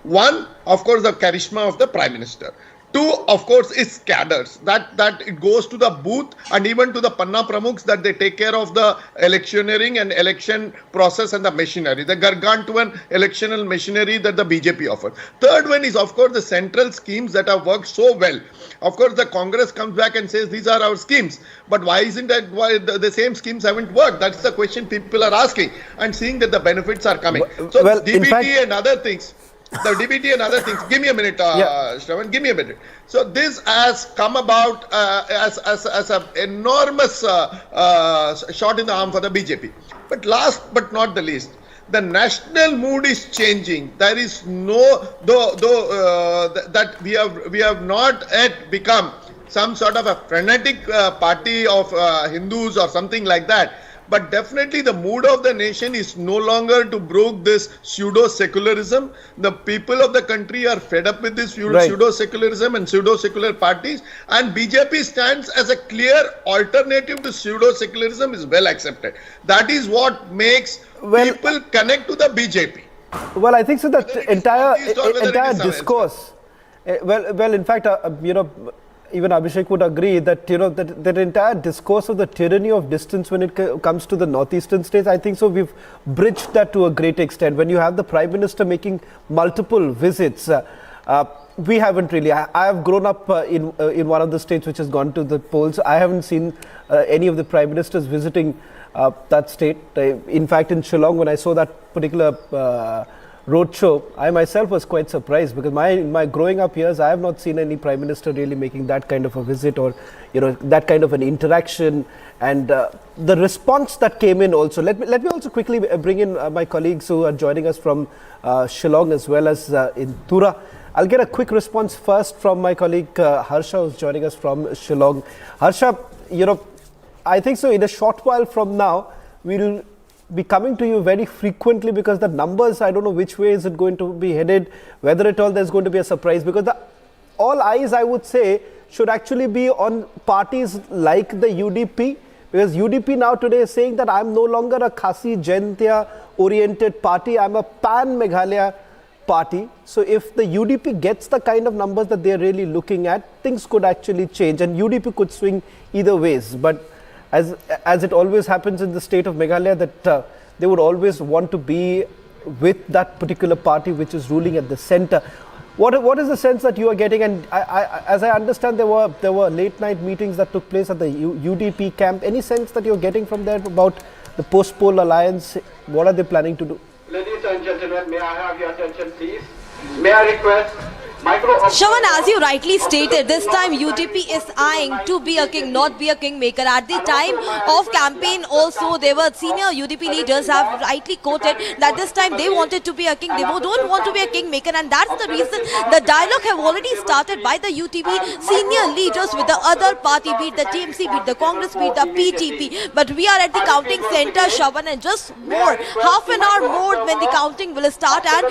One, of course, the charisma of the Prime Minister. Two, of course, is cadres. That it goes to the booth and even to the Panna Pramukhs, that they take care of the electioneering and election process and the machinery, the gargantuan electional machinery that the BJP offers. Third one is, of course, the central schemes that have worked so well. Of course, the Congress comes back and says these are our schemes. But why isn't that? Why the same schemes haven't worked? That's the question people are asking, and seeing that the benefits are coming. So well, DBT and other things. The DBT and other things. Give me a minute, Shravan. Give me a minute. So this has come about as an enormous shot in the arm for the BJP. But last but not the least, the national mood is changing. There is no that we have not yet become some sort of a frenetic party of Hindus or something like that. But definitely the mood of the nation is no longer to broke this pseudo-secularism. The people of the country are fed up with this pseudo-secularism and pseudo-secular parties. And BJP stands as a clear alternative to pseudo-secularism, is well accepted. That is what makes people connect to the BJP. Well, I think so that entire discourse, in fact, even Abhishek would agree that, that entire discourse of the tyranny of distance when it comes to the northeastern states, I think so we've bridged that to a great extent. When you have the Prime Minister making multiple visits, we haven't really. I have grown up in one of the states which has gone to the polls. I haven't seen any of the Prime Ministers visiting that state. In fact, in Shillong, when I saw that particular roadshow, I myself was quite surprised, because my growing up years, I have not seen any Prime Minister really making that kind of a visit, or that kind of an interaction, and the response that came in also. Let me also quickly bring in my colleagues who are joining us from Shillong as well as in Tura. I'll get a quick response first from my colleague Harsha, who's joining us from Shillong. Harsha, I think so in a short while from now, we'll be coming to you very frequently, because the numbers, I don't know which way is it going to be headed, whether at all there's going to be a surprise, because all eyes, I would say, should actually be on parties like the UDP, because UDP now today is saying that I'm no longer a Khasi Jaintia oriented party, I'm a pan Meghalaya party. So if the UDP gets the kind of numbers that they're really looking at, things could actually change, and UDP could swing either ways. But as it always happens in the state of Meghalaya, that they would always want to be with that particular party which is ruling at the center. What is the sense that you are getting? And as I understand, there were late night meetings that took place at the UDP camp. Any sense that you're getting from there about the post-poll alliance? What are they planning to do? Ladies and gentlemen, may I have your attention, please? May I request Shravan, as you rightly stated, this time UDP is eyeing to be a king, not be a kingmaker. At the time of campaign also, there were senior UDP leaders have rightly quoted that this time they wanted to be a king. They don't want to be a kingmaker, and that's the reason the dialogue have already started by the UTP senior leaders with the other party, be it the TMC, be it the Congress, be it the PTP. But we are at the counting center, Shravan, and just half an hour more when the counting will start. And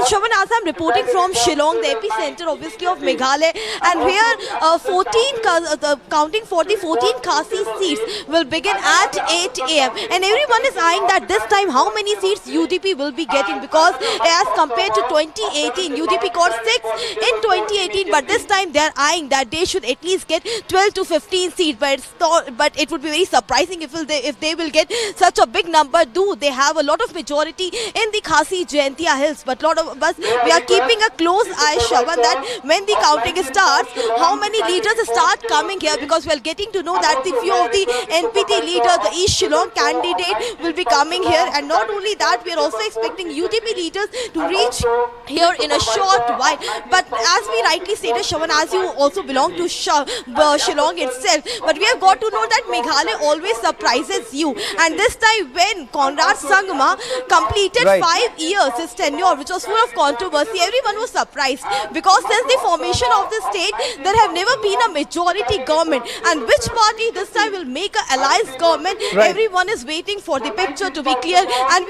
Shravan, as I'm reporting from Shillong, the epicenter obviously of Meghalaya, and here the counting for the 14 Khasi seats will begin at 8 AM, and everyone is eyeing that this time how many seats UDP will be getting, because as compared to 2018, UDP got 6 in 2018, but this time they are eyeing that they should at least get 12 to 15 seats. But it would be very surprising if they will get such a big number. Do they have a lot of majority in the Khasi Jaintia Hills? But lot of us, we are keeping a close eye, Shravan, that when the counting starts, how many leaders start coming here, because we are getting to know that the few of the NPT leaders, the East Shillong candidate, will be coming here. And not only that, we are also expecting UDP leaders to reach here in a short while. But as we rightly stated, Shravan, as you also belong to Shillong itself, but we have got to know that Meghalaya always surprises you. And this time when Conrad Sangma completed 5 years his tenure, which was full of controversy, everyone was surprised, because since the formation of the state, there have never been a majority government. And which party this time will make an alliance government? Everyone is waiting for the picture to be clear. And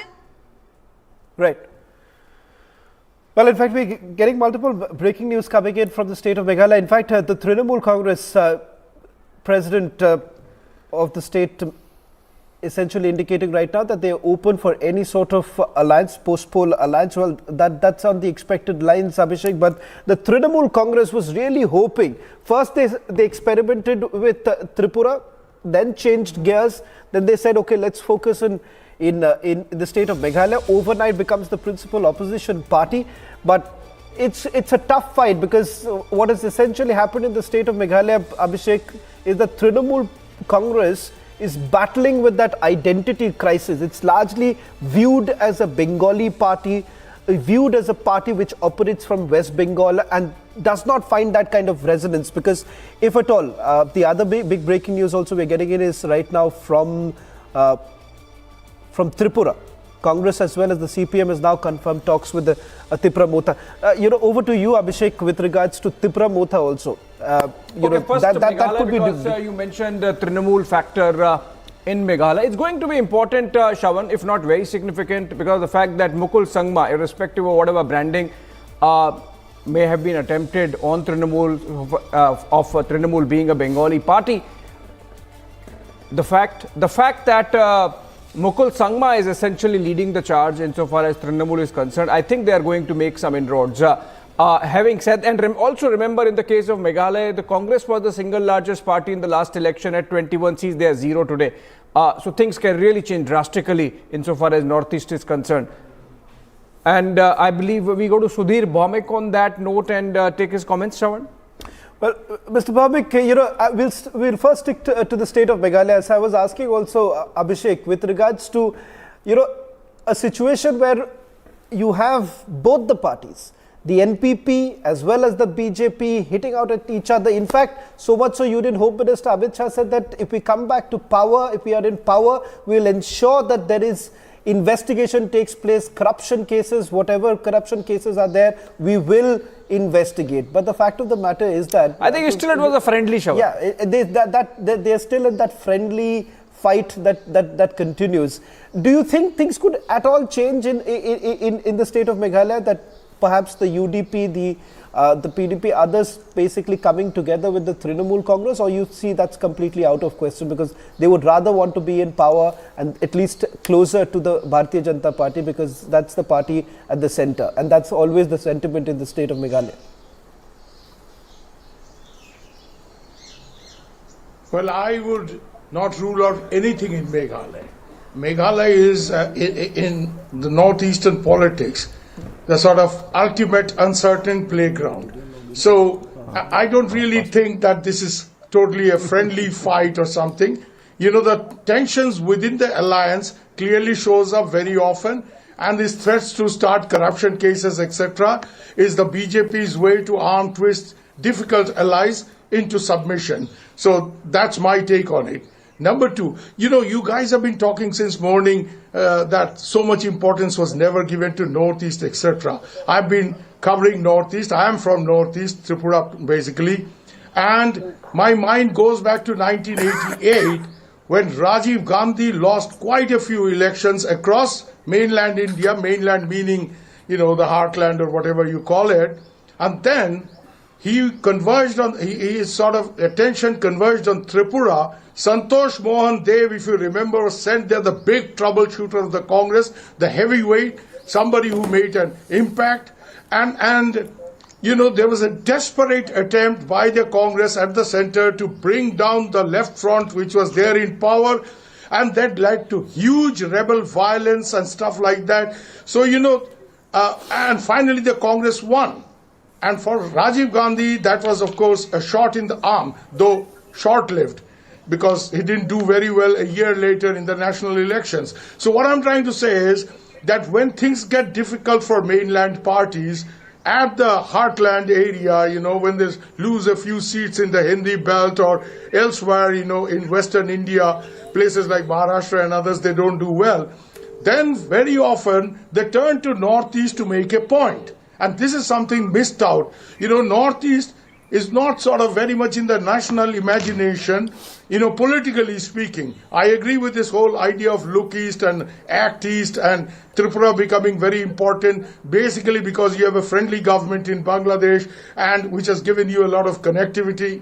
Well, in fact, we're getting multiple breaking news coming in from the state of Meghalaya. In fact, the Trinamool Congress president of the state, essentially indicating right now that they are open for any sort of alliance, post-poll alliance. Well, that's on the expected lines, Abhishek. But the Trinamool Congress was really hoping. First, they experimented with Tripura, then changed gears. Then they said, okay, let's focus in the state of Meghalaya. Overnight becomes the principal opposition party. But it's a tough fight, because what has essentially happened in the state of Meghalaya, Abhishek, is that Trinamool Congress is battling with that identity crisis. It's largely viewed as a Bengali party, viewed as a party which operates from West Bengal and does not find that kind of resonance. Because if at all, the other big breaking news also we're getting in is right now from Tripura. Congress as well as the CPM has now confirmed talks with the Tripura Motha. Over to you, Abhishek, with regards to Tripura Motha also. First, that could because you mentioned the Trinamool factor in Meghalaya. It's going to be important, Shravan, if not very significant, because of the fact that Mukul Sangma, irrespective of whatever branding may have been attempted on Trinamool, of Trinamool being a Bengali party, the fact that Mukul Sangma is essentially leading the charge insofar as Trinamool is concerned, I think they are going to make some inroads. Having said, and also remember, in the case of Meghalaya, the Congress was the single largest party in the last election at 21 seats. They are 0 today. So things can really change drastically insofar as Northeast is concerned. And I believe we go to Sudhir Bhaumik on that note and take his comments, Shravan. Well, Mr. Bhaumik, we'll first stick to the state of Meghalaya. As I was asking also, Abhishek, with regards to, a situation where you have both the parties, the NPP as well as the BJP hitting out at each other. In fact, so much so Union Home Minister Amit Shah said that if we come back to power, if we are in power, we will ensure that there is investigation takes place, corruption cases, whatever corruption cases are there, we will investigate. But the fact of the matter is that I think still it was a friendly show. Yeah, they're still in that friendly fight that continues. Do you think things could at all change in the state of Meghalaya, that perhaps the UDP, the PDP, others basically coming together with the Trinamool Congress, or you see that's completely out of question because they would rather want to be in power and at least closer to the Bharatiya Janata Party, because that's the party at the center, and that's always the sentiment in the state of Meghalaya? Well, I would not rule out anything in Meghalaya. Meghalaya is in the northeastern politics the sort of ultimate uncertain playground. So I don't really think that this is totally a friendly fight or something. The tensions within the alliance clearly shows up very often, and these threats to start corruption cases, etc., is the BJP's way to arm twist difficult allies into submission. So that's my take on it. Number two, you guys have been talking since morning that so much importance was never given to Northeast, etc. I've been covering Northeast. I am from Northeast, Tripura basically. And my mind goes back to 1988 when Rajiv Gandhi lost quite a few elections across mainland India, mainland meaning, the heartland or whatever you call it. And then he converged on, his sort of attention converged on Tripura. Santosh Mohan Dev, if you remember, was sent there, the big troubleshooter of the Congress, the heavyweight, somebody who made an impact. And there was a desperate attempt by the Congress at the center to bring down the left front, which was there in power, and that led to huge rebel violence and stuff like that. So, and finally the Congress won. And for Rajiv Gandhi, that was, of course, a shot in the arm, though short-lived, because he didn't do very well a year later in the national elections. So what I'm trying to say is that when things get difficult for mainland parties, at the heartland area, when they lose a few seats in the Hindi belt or elsewhere, in Western India, places like Maharashtra and others, they don't do well, then very often they turn to Northeast to make a point. And this is something missed out. Northeast is not sort of very much in the national imagination, politically speaking. I agree with this whole idea of look east and act east and Tripura becoming very important, basically because you have a friendly government in Bangladesh and which has given you a lot of connectivity,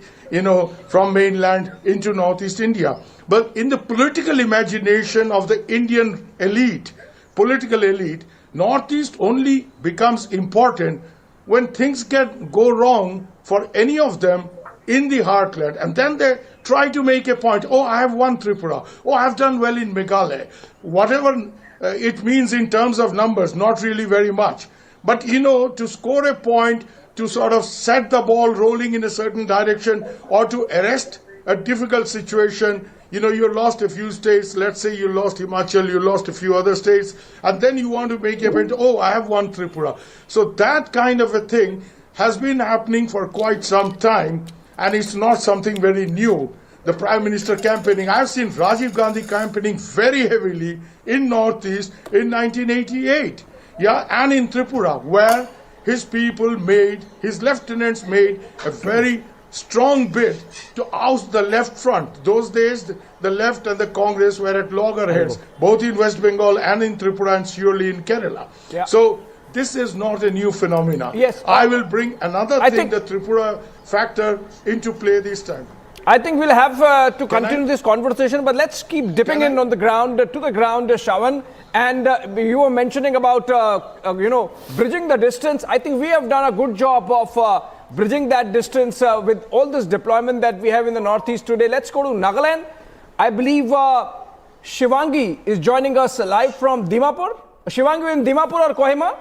from mainland into Northeast India. But in the political imagination of the Indian elite, political elite, Northeast only becomes important when things go wrong for any of them in the heartland. And then they try to make a point, I have won Tripura, I have done well in Meghalaya. Whatever it means in terms of numbers, not really very much. But, to score a point, to sort of set the ball rolling in a certain direction or to arrest a difficult situation, you lost a few states, let's say you lost Himachal, you lost a few other states, and then you want to make a point, I have won Tripura. So that kind of a thing has been happening for quite some time, and it's not something very new. The Prime Minister campaigning, I've seen Rajiv Gandhi campaigning very heavily in Northeast in 1988, and in Tripura, where his lieutenants made a very strong bid to oust the left front. Those days, the left and the Congress were at loggerheads, both in West Bengal and in Tripura and surely in Kerala. Yeah. So this is not a new phenomenon. Yes, I will bring another thing, the Tripura factor, into play this time. I think we'll have to continue this conversation, but let's keep dipping in on the ground, Shravan. And you were mentioning about, bridging the distance. I think we have done a good job of bridging that distance with all this deployment that we have in the Northeast today. Let's go to Nagaland. I believe Shivangi is joining us live from Dimapur. Shivangi, in Dimapur or Kohima?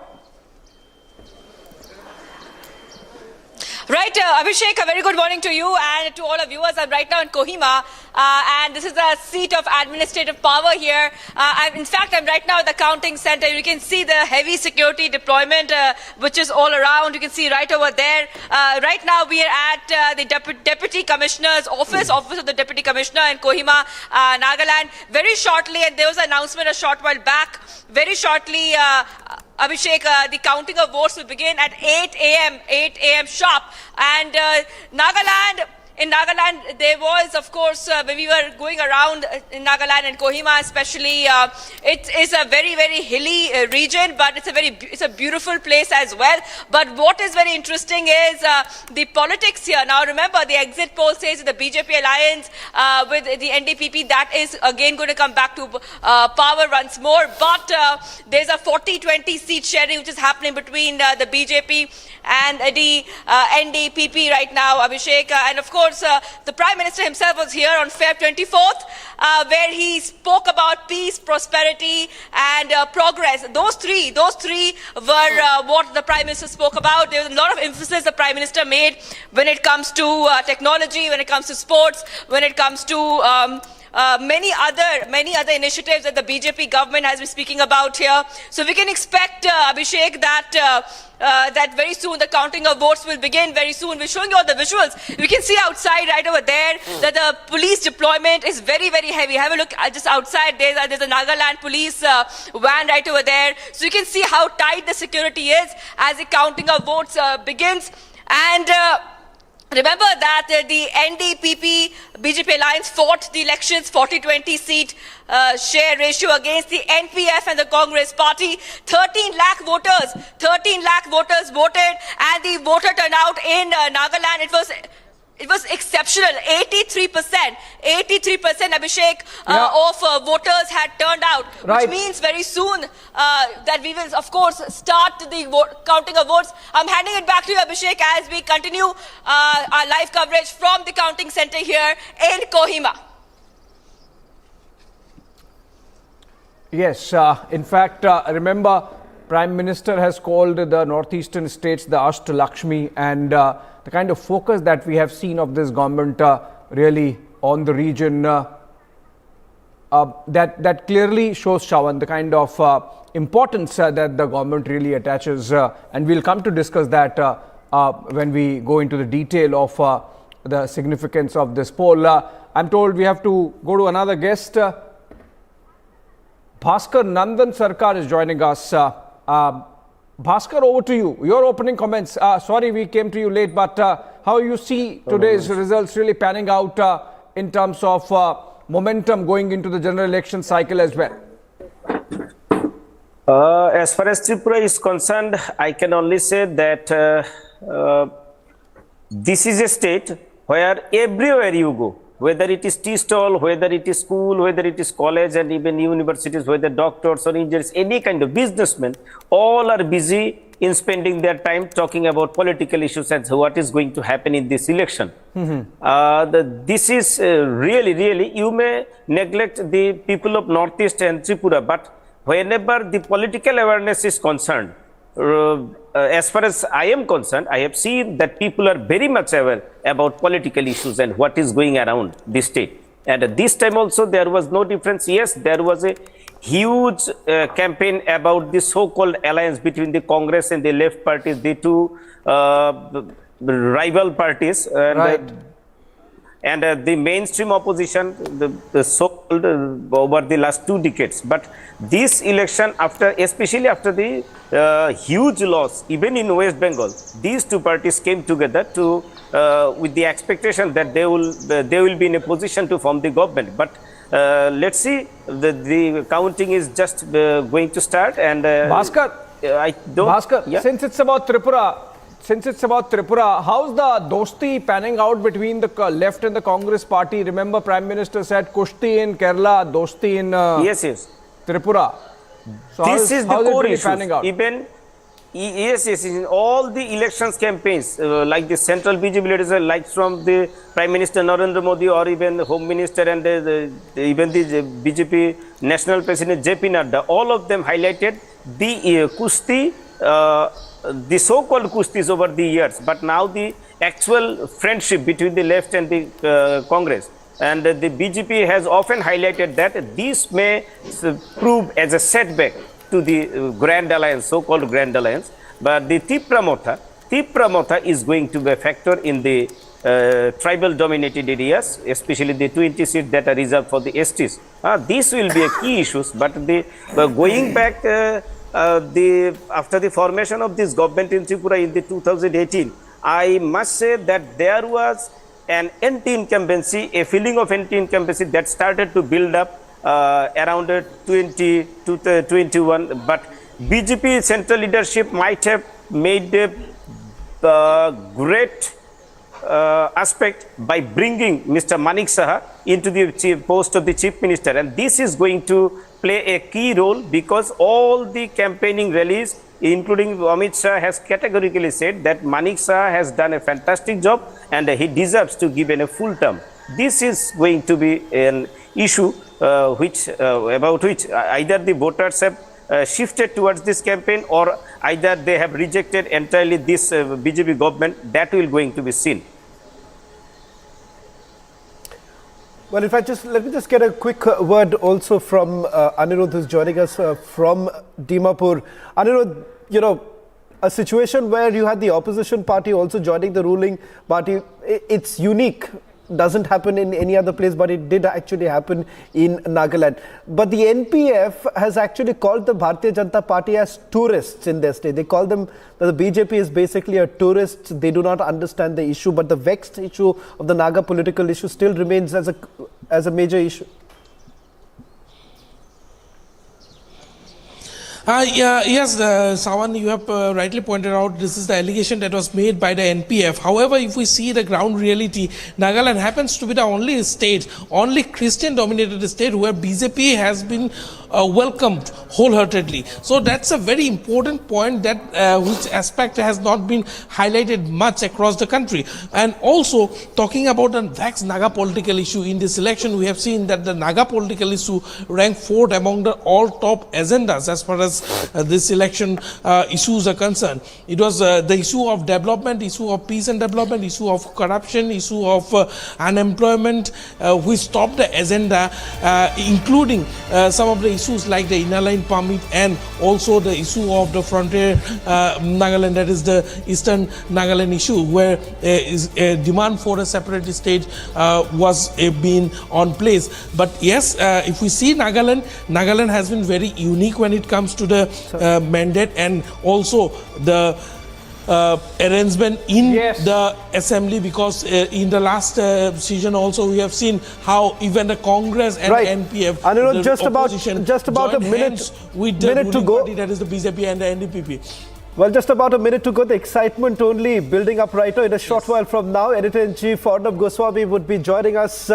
Right, Abhishek, a very good morning to you and to all our viewers. I'm right now in Kohima, and this is the seat of administrative power here. In fact, I'm right now at the counting center. You can see the heavy security deployment, which is all around. You can see right over there. Right now, we are at the Deputy Commissioner's office of the Deputy Commissioner in Kohima, Nagaland. Very shortly, and there was an announcement a short while back, very shortly, Abhishek, the counting of votes will begin at 8 a.m. sharp. And in Nagaland, there was, of course, when we were going around in Nagaland and Kohima especially, it is a very, very hilly region, but it's a beautiful place as well. But what is very interesting is the politics here. Now, remember, the exit poll says the BJP alliance with the NDPP, that is again going to come back to power once more. But there's a 40-20 seat sharing which is happening between the BJP and the NDPP right now, Abhishek. And of course, the Prime Minister himself was here on Feb 24th, where he spoke about peace, prosperity, and progress. Those three were what the Prime Minister spoke about. There was a lot of emphasis the Prime Minister made when it comes to technology, when it comes to sports, when it comes to many other initiatives that the BJP government has been speaking about here. So we can expect, Abhishek, that very soon the counting of votes will begin very soon. We're showing you all the visuals. We can see outside right over there that the police deployment is very, very heavy. Have a look just outside. There's a Nagaland police van right over there. So you can see how tight the security is as the counting of votes begins. And remember that the NDPP BJP alliance fought the elections 40-20 seat share ratio against the NPF and the Congress party. 13 lakh voters voted, and the voter turnout in Nagaland, it was exceptional. 83%, Abhishek, of voters had turned out, which means very soon that we will, of course, start the counting of votes. I'm handing it back to you, Abhishek, as we continue our live coverage from the counting center here in Kohima. Yes, in fact, remember, Prime Minister has called the northeastern states the Ashtalakshmi, and the kind of focus that we have seen of this government really on the region, that clearly shows, Shravan, the kind of importance that the government really attaches, and we'll come to discuss that when we go into the detail of the significance of this poll. I'm told we have to go to another guest. Bhaskar Nandan Sarkar is joining us. Bhaskar, over to you. Your opening comments. Sorry we came to you late, but how you see today's results really panning out in terms of momentum going into the general election cycle as well? As far as Tripura is concerned, I can only say that this is a state where everywhere you go, whether it is tea stall, whether it is school, whether it is college and even universities, whether doctors or engineers, any kind of businessmen, all are busy in spending their time talking about political issues and what is going to happen in this election. This is really, you may neglect the people of Northeast and Tripura, but whenever the political awareness is concerned, as far as I am concerned, I have seen that people are very much aware about political issues and what is going around the state. And this time also there was no difference. Yes, there was a huge campaign about the so-called alliance between the Congress and the left parties, the two rival parties. And the mainstream opposition, the so-called over the last 2 decades. But this election, especially after the huge loss, even in West Bengal, these two parties came together to with the expectation that they will be in a position to form the government. But let's see, the counting is just going to start. And Bhaskar, yeah. since it's about Tripura, how's the dosti panning out between the left and the Congress party? Remember, Prime Minister said Kushti in Kerala, dosti in yes. Tripura. So this is the core really issue. Even yes, in all the elections campaigns, like the central BJP leaders, like from the Prime Minister Narendra Modi or even the Home Minister and even the BJP National President JP Nadda, all of them highlighted the Kushti. The so-called kustis over the years, but now the actual friendship between the left and the Congress. And the BJP has often highlighted that this may prove as a setback to the Grand Alliance, so-called Grand Alliance. But the Tripura Motha is going to be a factor in the tribal-dominated areas, especially the 20 seats that are reserved for the STs. This will be a key issue, but going back after the formation of this government in Tripura in the 2018, I must say that there was an anti-incumbency, a feeling of anti-incumbency that started to build up around 2021. But BJP central leadership might have made a great aspect by bringing Mr. Manik Saha into the post of the Chief Minister, and this is going to play a key role because all the campaigning rallies, including Amit Shah, has categorically said that Manik Saha has done a fantastic job and he deserves to give a full term. This is going to be an issue about which either the voters have shifted towards this campaign or either they have rejected entirely this BJP government. That will going to be seen. Well, if let me just get a quick word also from Anirudh, who's joining us from Dimapur. Anirudh, a situation where you had the opposition party also joining the ruling party, it's unique. Doesn't happen in any other place, but it did actually happen in Nagaland. But the NPF has actually called the Bharatiya Janata Party as tourists in their state. They call them that the BJP is basically a tourist. They do not understand the issue, but the vexed issue of the Naga political issue still remains as a major issue. Yes, Sawan, you have rightly pointed out this is the allegation that was made by the NPF. However, if we see the ground reality, Nagaland happens to be the only state, only Christian-dominated state where BJP has been welcomed wholeheartedly. So that's a very important point that which aspect has not been highlighted much across the country. And also, talking about the vexed Naga political issue in this election, we have seen that the Naga political issue ranked 4th among the all top agendas as far as this election issues are concerned. It was the issue of development, issue of peace and development, issue of corruption, issue of unemployment, which topped the agenda, including some of the issues like the inner line permit and also the issue of the frontier Nagaland, that is the eastern Nagaland issue, where a demand for a separate state was being on place. But yes, if we see Nagaland has been very unique when it comes to the mandate and also the arrangement in the assembly, because in the last session also we have seen how even the Congress and NPF, and just about a minute with the to go, party, that is the BJP and the NDPP. Well, just about a minute to go. The excitement only building up right now. In a short while from now, Editor-in-Chief Arnab Goswami would be joining us,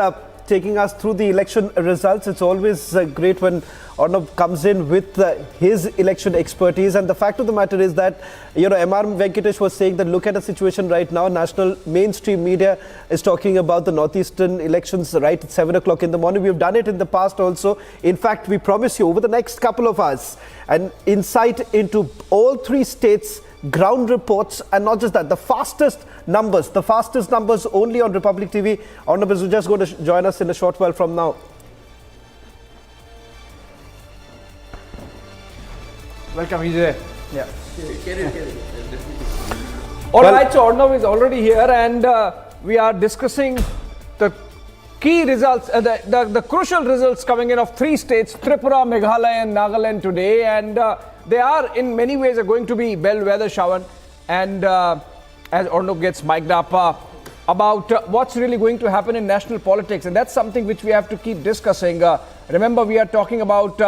taking us through the election results. It's always great when Arnab comes in with his election expertise. And the fact of the matter is that, M.R. Venkatesh was saying that look at the situation right now. National mainstream media is talking about the northeastern elections right at 7 o'clock in the morning. We've done it in the past also. In fact, we promise you over the next couple of hours an insight into all three states, ground reports, and not just that, the fastest numbers only on Republic TV. Arnab is just going to join us in a short while from now. Welcome, he's there. Yeah. All right, so Arnab is already here, and we are discussing the key results, the crucial results coming in of three states, Tripura, Meghalaya and Nagaland today, and they are in many ways are going to be bellwether, Shravan, and as Arnab gets mic'd up about what's really going to happen in national politics, and that's something which we have to keep discussing. Remember, we are talking about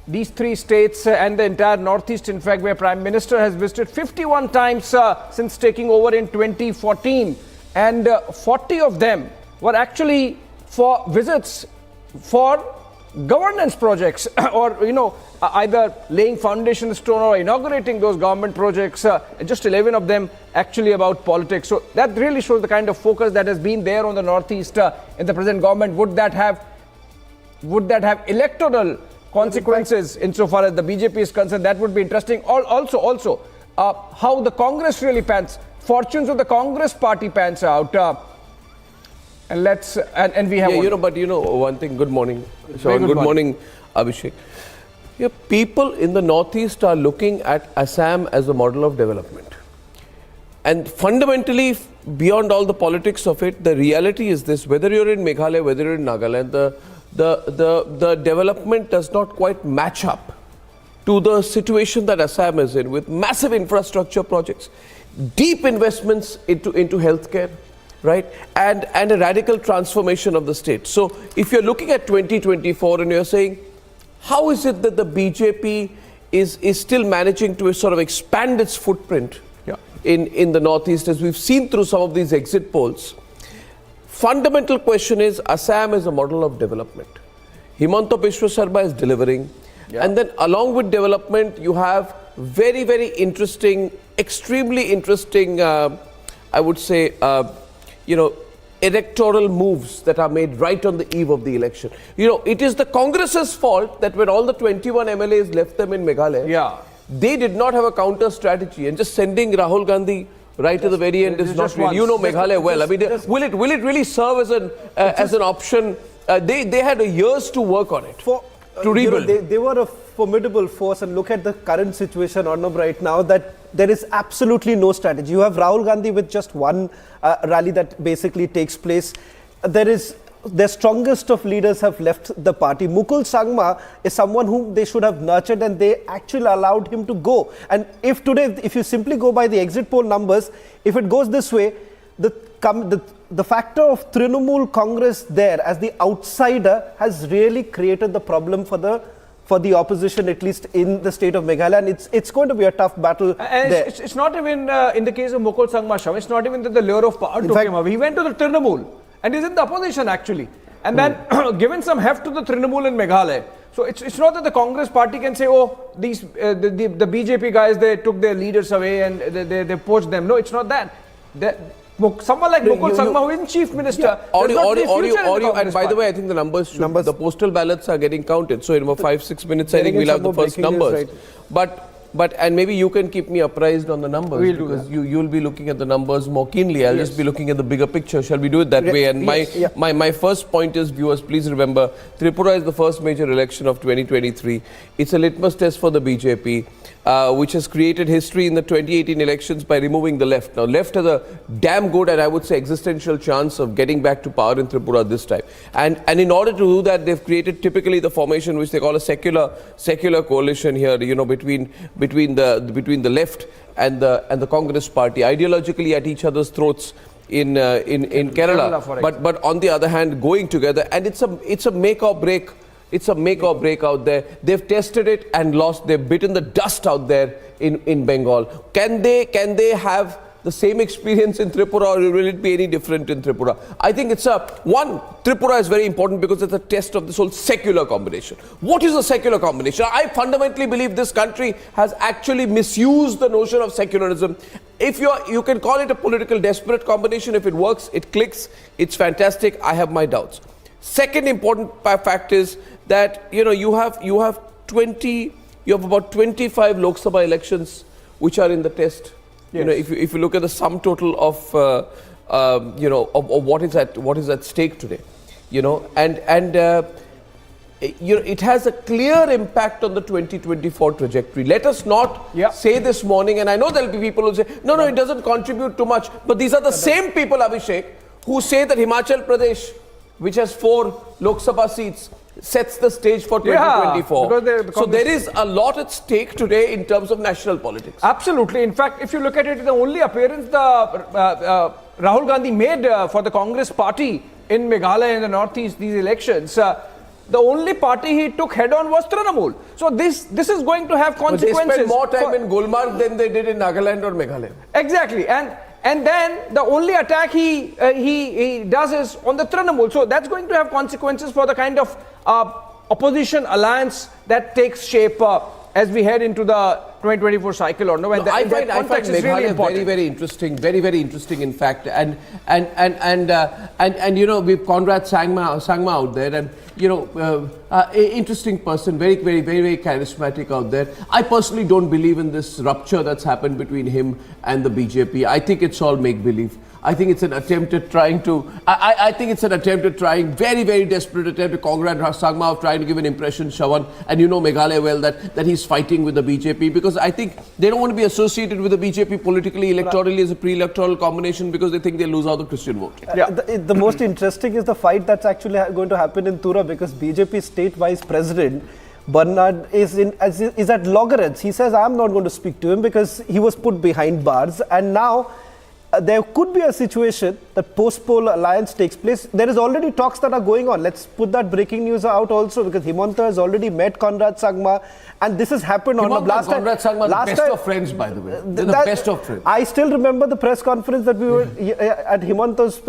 these three states and the entire Northeast, in fact, where Prime Minister has visited 51 times since taking over in 2014, and 40 of them were actually for visits for governance projects or, either laying foundation stone or inaugurating those government projects, just 11 of them actually about politics. So that really shows the kind of focus that has been there on the Northeast in the present government. Would that have electoral consequences insofar as the BJP is concerned? That would be interesting. Also, how the Congress really fortunes of the Congress party pans out. And we have but one thing. Good morning, Sean. Good morning, Abhishek. People in the Northeast are looking at Assam as a model of development, and fundamentally, beyond all the politics of it, the reality is this: whether you're in Meghalaya, whether you're in Nagaland, the development does not quite match up to the situation that Assam is in, with massive infrastructure projects, deep investments into healthcare, right, and a radical transformation of the state. So if you're looking at 2024 and you're saying, how is it that the BJP is still managing to sort of expand its footprint in the Northeast, as we've seen through some of these exit polls? Fundamental question is, Assam is a model of development. Himanta Biswa Sarma is delivering. And then along with development, you have very, very interesting, extremely interesting, I would say, electoral moves that are made right on the eve of the election. It is the Congress's fault that when all the 21 MLAs left them in Meghalaya, they did not have a counter strategy, and just sending Rahul Gandhi right to the very end is not really, Meghalaya well. I mean, will it really serve as an option? They had years to work on it, to rebuild. They were a formidable force, and look at the current situation, Arnab, right now, that there is absolutely no strategy. You have Rahul Gandhi with just one rally that basically takes place. Their strongest of leaders have left the party. Mukul Sangma is someone whom they should have nurtured, and they actually allowed him to go. And if you simply go by the exit poll numbers, if it goes this way, the factor of Trinamool Congress there as the outsider has really created the problem for the opposition, at least in the state of Meghalaya, and it's going to be a tough battle. And there. It's not even in the case of Mukul Sangma, it's not even that the lure of power took him away. He went to the Trinamool and he's in the opposition actually, and then given some heft to the Trinamool in Meghalaya. So it's not that the Congress party can say, oh, these the BJP guys, they took their leaders away and they poached them. No, it's not that. Someone like Mukul Sangma, who is chief minister, and by the way, I think the numbers, the postal ballots are getting counted. So in about 5-6 minutes, I think we'll have the first numbers. Right. But and maybe you can keep me apprised on the numbers, because you'll be looking at the numbers more keenly. I'll just be looking at the bigger picture. Shall we do it that way? And my first point is, viewers, please remember, Tripura is the first major election of 2023. It's a litmus test for the BJP, which has created history in the 2018 elections by removing the left. Now, left has a damn good and I would say existential chance of getting back to power in Tripura this time. And in order to do that, they've created typically the formation which they call a secular coalition here, you know, between the left and the Congress party, ideologically at each other's throats in Kerala, but on the other hand going together, and it's a make or break. It's a make or break out there. They've tested it and lost. They've bitten the dust out there in Bengal. Can they have the same experience in Tripura, or will it be any different in Tripura? I think Tripura is very important because it's a test of this whole secular combination. What is a secular combination? I fundamentally believe this country has actually misused the notion of secularism. If you can call it a political desperate combination. If it works, it clicks, it's fantastic. I have my doubts. Second important fact is that, you know, you have about 25 Lok Sabha elections which are in the test. Yes. You know, if you look at the sum total of of what is at stake today, you know, and you know, it has a clear impact on the 2024 trajectory. Let us not say this morning, and I know there will be people who say no, it doesn't contribute too much, but these are the same people, Abhishek, who say that Himachal Pradesh, which has 4 Lok Sabha seats, sets the stage for 2024. So there is a lot at stake today in terms of national politics. Absolutely. In fact, if you look at it, the only appearance Rahul Gandhi made for the Congress party in Meghalaya in the northeast, these elections, the only party he took head on was Trinamool. So this is going to have consequences. But they spent more time in Gulmarg than they did in Nagaland or Meghalaya. Exactly. And then the only attack he does is on the Trinamool. So that's going to have consequences for the kind of opposition alliance that takes shape as we head into the 2024 cycle. I find Meghalaya really very interesting, very interesting in fact. And you know, we've Conrad Sangma out there, and you know, interesting person, very charismatic out there. I personally don't believe in this rupture that's happened between him and the BJP. I think it's all make-believe. I think it's an attempt at trying to, very desperate attempt to Conrad Sangma of trying to give an impression, Shravan, and you know Meghalaya well, that he's fighting with the BJP, because I think they don't want to be associated with the BJP politically, electorally as a pre-electoral combination, because they think they'll lose out the Christian vote. The most interesting is the fight that's actually going to happen in Tura, because BJP state vice president Bernard is at loggerheads. He says, I'm not going to speak to him because he was put behind bars, and now there could be a situation that post-poll alliance takes place. There is already talks that are going on. Let's put that breaking news out also, because Himanta has already met Conrad Sangma, and this has happened on the last time. Conrad Sangma, the best of friends, by the way. They're the best of friends. I still remember the press conference that we were at Himanta's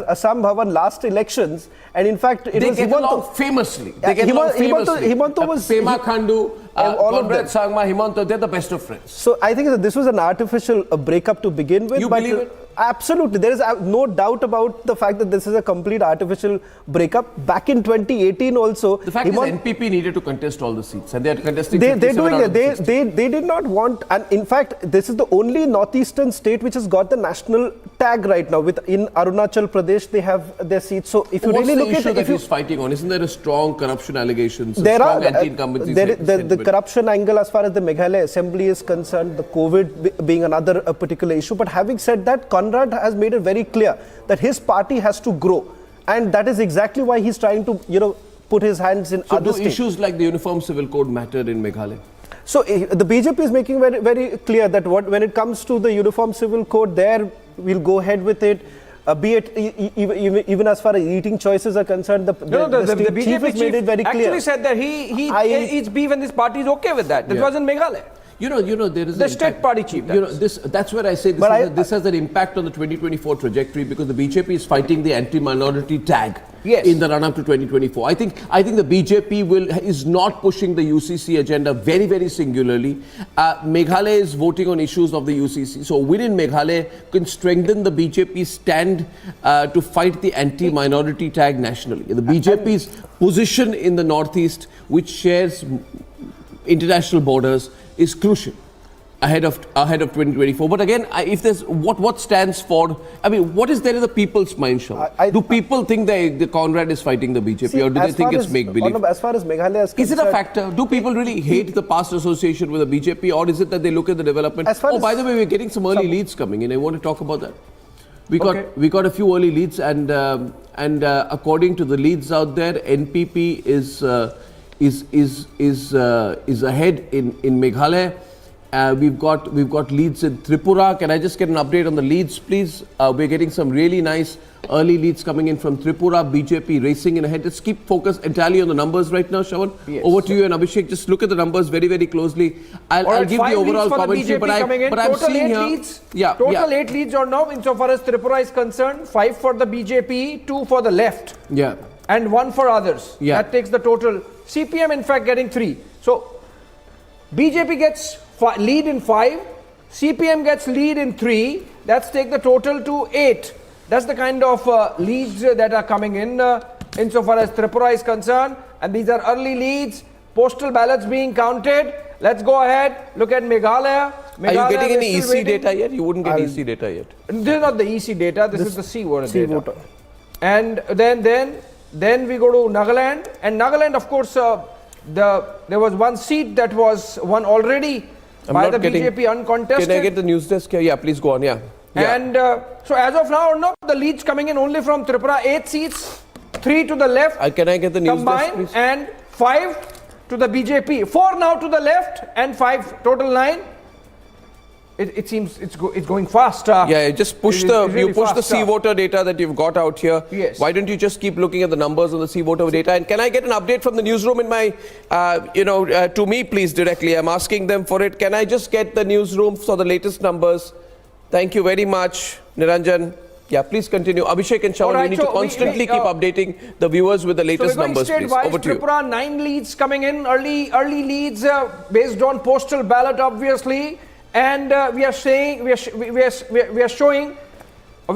Assam Bhavan last elections, and in fact they get along famously. Himanta was Pema Khandu, Conrad Sangma, Himanta, they're the best of friends. So I think that this was an artificial breakup to begin with. You believe it? Absolutely. There is no doubt about the fact that this is a complete artificial breakup. Back in 2018 also, the fact is NPP needed to contest all the seats, and they are contesting. They're doing it. They did not want, and in fact, this is the only northeastern state which has got the national tag right now. In Arunachal Pradesh, they have their seats. So if you really look at it, he's fighting on, isn't there a strong corruption allegations? There are anti-incumbency. The corruption angle as far as the Meghalaya Assembly is concerned, the COVID being another particular issue. But having said that, Conrad has made it very clear that his party has to grow, and that is exactly why he's trying to, put his hands in other states. Issues like the Uniform Civil Code matter in Meghalaya? So the BJP is making very clear that when it comes to the Uniform Civil Code, there we'll go ahead with it. Be it even as far as eating choices are concerned, the BJP chief has made it very clear. Actually said that he eats beef and his party is okay with that. That was in Meghalaya. You know, there is the state party chief. That's where I say this has an impact on the 2024 trajectory, because the BJP is fighting the anti-minority tag in the run-up to 2024. I think the BJP is not pushing the UCC agenda very singularly. Meghalaya is voting on issues of the UCC. So win in Meghalaya can strengthen the BJP's stand to fight the anti-minority tag nationally. The BJP's position in the northeast, which shares international borders, is crucial ahead of 2024. But again, if there's what stands for, I mean, what is there in the people's mind, Sean? Do people think the Conrad is fighting the BJP, or do they think it's make-believe? As far as Meghalaya is it a factor? Do people really hate the past association with the BJP, or is it that they look at the development? By the way, we're getting some early leads coming in. I want to talk about that. We got a few early leads, and according to the leads out there, NPP is ahead in Meghalaya. We've got leads in Tripura. Can I just get an update on the leads, please? We're getting some really nice early leads coming in from Tripura. BJP racing in ahead. Let's keep focus entirely on the numbers right now, Shravan. Yes. Over to you and Abhishek. Just look at the numbers very, very closely. I'll give the overall commentary, but I'm seeing here. Leads, total 8 leads or no, insofar as Tripura is concerned. 5 for the BJP, 2 for the left. Yeah. And 1 for others. Yeah. That takes the total. CPM, in fact, getting 3. So, BJP gets lead in 5, CPM gets lead in 3, that's take the total to 8. That's the kind of leads that are coming in insofar as Tripura is concerned, and these are early leads, postal ballots being counted. Let's go ahead, look at Meghalaya. Are you getting any EC data yet? You wouldn't get EC data yet. This is not the EC data, this is the C voter data. And then we go to Nagaland, and Nagaland, of course, there was one seat that was won already by the BJP uncontested. Can I get the news desk here? Yeah, please go on. Yeah. And so as of now, no, the leads coming in only from Tripura. 8 seats, 3 to the left. Can I get the news combined, desk, please? and 5 to the BJP. 4 now to the left and 5 total 9. It seems it's going fast. Yeah, just push the C voter data that you've got out here. Yes. Why don't you just keep looking at the numbers on the C voter data? And can I get an update from the newsroom in my, to me, please, directly? I'm asking them for it. Can I just get the newsroom for the latest numbers? Thank you very much, Niranjan. Yeah, please continue. Abhishek and Shravan, we need to constantly keep updating the viewers with the latest numbers, please. Over to you. Tripura, 9 leads coming in, early leads based on postal ballot, obviously. And we're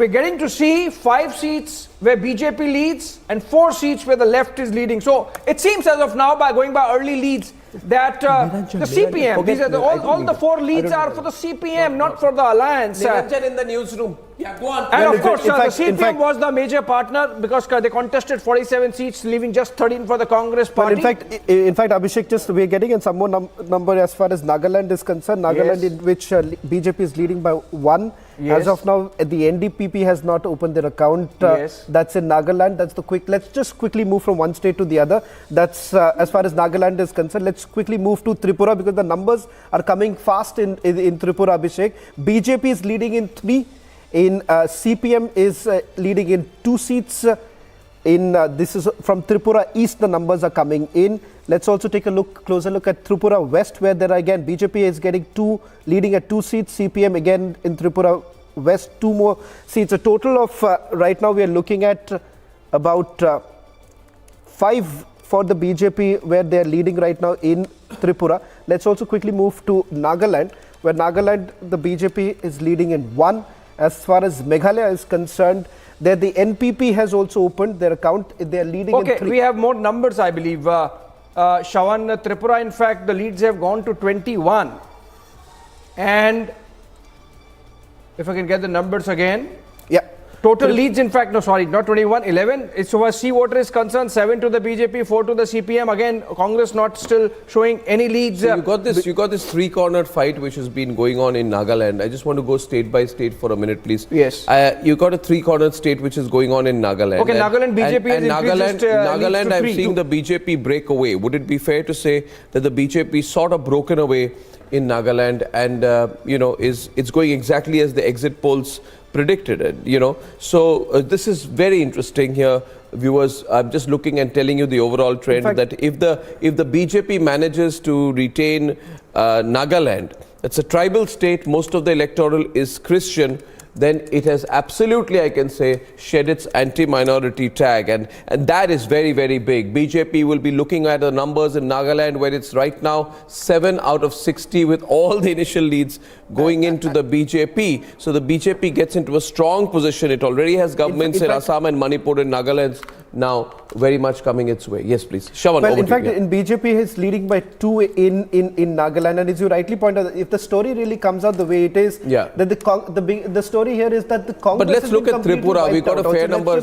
getting to see 5 seats where BJP leads and 4 seats where the left is leading. So it seems as of now, by going by early leads, that the CPM, these are all the 4 leads are for the CPM, not for the alliance. Niranjan in the newsroom. Yeah, go on. And of course, the CPM was the major partner because they contested 47 seats, leaving just 13 for the Congress party. But in fact, Abhishek, we're getting in some more number as far as Nagaland is concerned. Nagaland, in which BJP is leading by 1. Yes. As of now, the NDPP has not opened their account. Yes. That's in Nagaland. That's the quick. Let's just quickly move from one state to the other. That's as far as Nagaland is concerned. Let's quickly move to Tripura because the numbers are coming fast in Tripura, Abhishek. BJP is leading in 3. In CPM is leading in 2 seats. This is from Tripura East, the numbers are coming in. Let's also take a closer look at Tripura West, where there again BJP is getting leading at 2 seats. CPM again in Tripura West 2 more seats. A total of right now we are looking at about 5 for the BJP, where they are leading right now in Tripura. Let's also quickly move to Nagaland, where Nagaland the BJP is leading in 1. As far as Meghalaya is concerned, there the NPP has also opened their account. They are leading in 3. We have more numbers, I believe. Shravan, Tripura, in fact, the leads have gone to 21. And if I can get the numbers again. Yeah. Total leads, in fact, no, sorry, not 21, 11. So as C voter is concerned, 7 to the BJP, 4 to the CPM. Again, Congress not still showing any leads. So you got this 3-cornered fight which has been going on in Nagaland. I just want to go state by state for a minute, please. Yes. You got a 3-cornered state which is going on in Nagaland. Okay, Nagaland BJP and Nagaland, I'm seeing the BJP break away. Would it be fair to say that the BJP sort of broken away in Nagaland and it's going exactly as the exit polls predicted it, So this is very interesting here, viewers. I'm just looking and telling you the overall trend that if the BJP manages to retain Nagaland, it's a tribal state, most of the electoral is Christian. then it has absolutely, I can say, shed its anti-minority tag, and that is very, very big. BJP will be looking at the numbers in Nagaland, where it's right now 7 out of 60 with all the initial leads going into the BJP. So the BJP gets into a strong position. It already has governments in Assam and Manipur and Nagaland now very much coming its way. Yes, please. Shravan, well, in fact, in BJP, he's leading by 2 in Nagaland. And as you rightly pointed out, if the story really comes out the way it is, that the story here is that the Congress. But let's look at Tripura. We've got a fair number.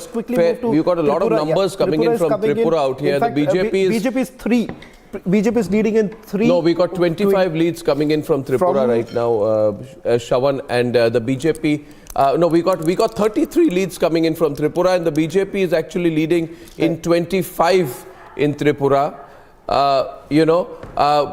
We've got a lot of numbers coming in from Tripura out here. Fact, the BJP is 3. BJP is leading in 3. No, we got 25 leads coming in from Tripura right now, Shravan, and the BJP. No, we got 33 leads coming in from Tripura, and the BJP is actually leading in 25 in Tripura.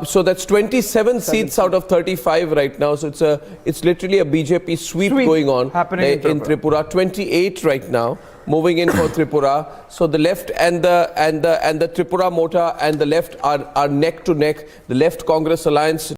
So that's 27 seats out of 35 right now. So it's literally a BJP sweep going on happening in Tripura. 28 right now, moving in for Tripura. So the left and the Tripura Mota and the left are neck to neck. The Left Congress Alliance